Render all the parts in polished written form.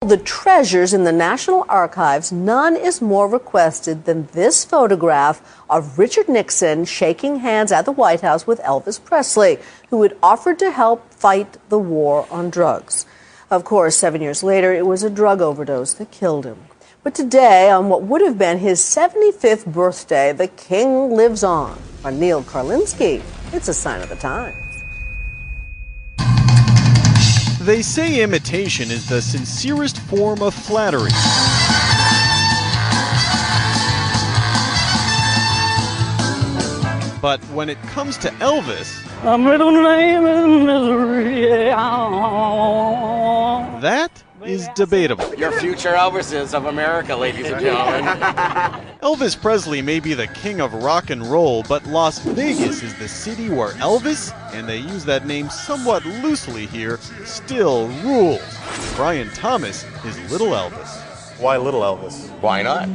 the treasures in the National Archives, none is more requested than this photograph of Richard Nixon shaking hands at the White House with Elvis Presley, who had offered to help fight the war on drugs. Of course, 7 years later, it was a drug overdose that killed him. But today, on what would have been his 75th birthday, the king lives on. For Neil Karlinski, it's a sign of the times. They say imitation is the sincerest form of flattery. But when it comes to Elvis, that is debatable. Your future Elvises of America, ladies and gentlemen. Elvis Presley may be the king of rock and roll, but Las Vegas is the city where Elvis, and they use that name somewhat loosely here, still rules. Brian Thomas is Little Elvis. Why Little Elvis? Why not?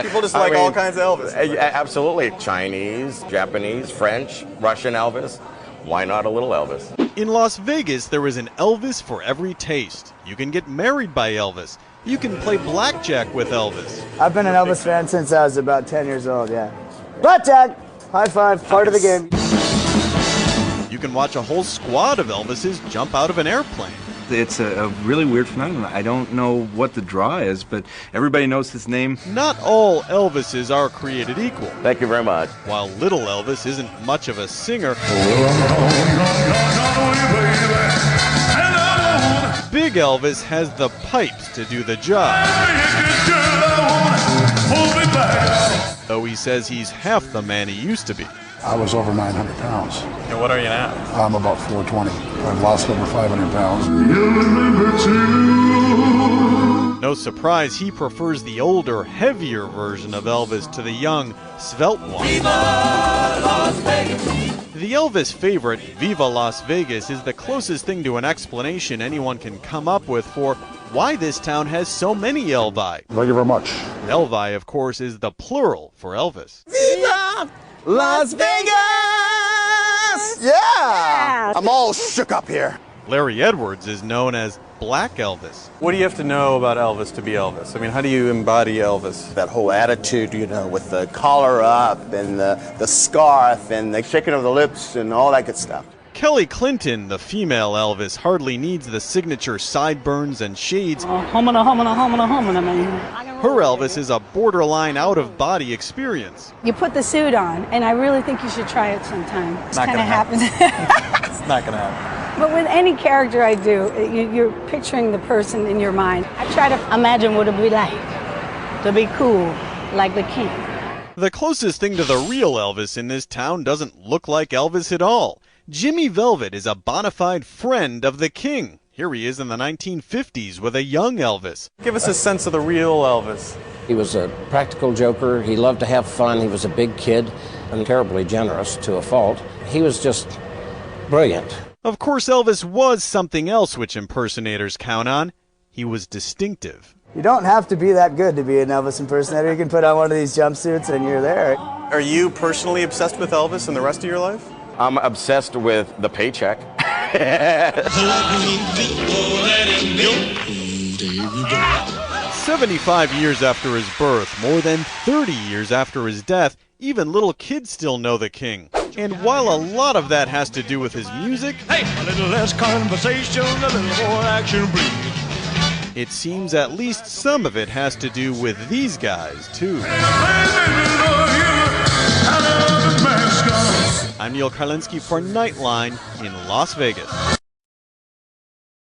People just like all kinds of Elvis. Absolutely. Chinese, Japanese, French, Russian Elvis. Why not a Little Elvis? In Las Vegas, there is an Elvis for every taste. You can get married by Elvis. You can play blackjack with Elvis. I've been an Elvis fan since I was about 10 years old, yeah. Blackjack! High five, part of the game. You can watch a whole squad of Elvises jump out of an airplane. It's a really weird phenomenon. I don't know what the draw is, but everybody knows his name. Not all Elvises are created equal. Thank you very much. While Little Elvis isn't much of a singer, Big Elvis has the pipes to do the job. Though he says he's half the man he used to be. I was over 900 pounds. And what are you now? I'm about 420. I've lost over 500 pounds. No surprise he prefers the older, heavier version of Elvis to the young, svelte one. Viva Las Vegas! The Elvis favorite, Viva Las Vegas, is the closest thing to an explanation anyone can come up with for why this town has so many Elvi. Thank you very much. Elvi, of course, is the plural for Elvis. Viva Las Vegas! Yeah! I'm all shook up here. Larry Edwards is known as Black Elvis. What do you have to know about Elvis to be Elvis? I mean, how do you embody Elvis? That whole attitude, you know, with the collar up and the scarf and the shaking of the lips and all that good stuff. Kelly Clinton, the female Elvis, hardly needs the signature sideburns and shades. Her Elvis is a borderline out-of-body experience. You put the suit on, and I really think you should try it sometime. It's kind of happens. It's not going to happen. But with any character I do, you're picturing the person in your mind. I try to imagine what it would be like to be cool, like the king. The closest thing to the real Elvis in this town doesn't look like Elvis at all. Jimmy Velvet is a bona fide friend of the king. Here he is in the 1950s with a young Elvis. Give us a sense of the real Elvis. He was a practical joker. He loved to have fun. He was a big kid and terribly generous to a fault. He was just brilliant. Of course, Elvis was something else which impersonators count on. He was distinctive. You don't have to be that good to be an Elvis impersonator. You can put on one of these jumpsuits and you're there. Are you personally obsessed with Elvis and the rest of your life? I'm obsessed with the paycheck. 75 years after his birth, more than 30 years after his death, even little kids still know the king. And while a lot of that has to do with his music, hey, a little less conversation, a little more action, please. It seems at least some of it has to do with these guys, too. I'm Neil Karlinski for Nightline in Las Vegas.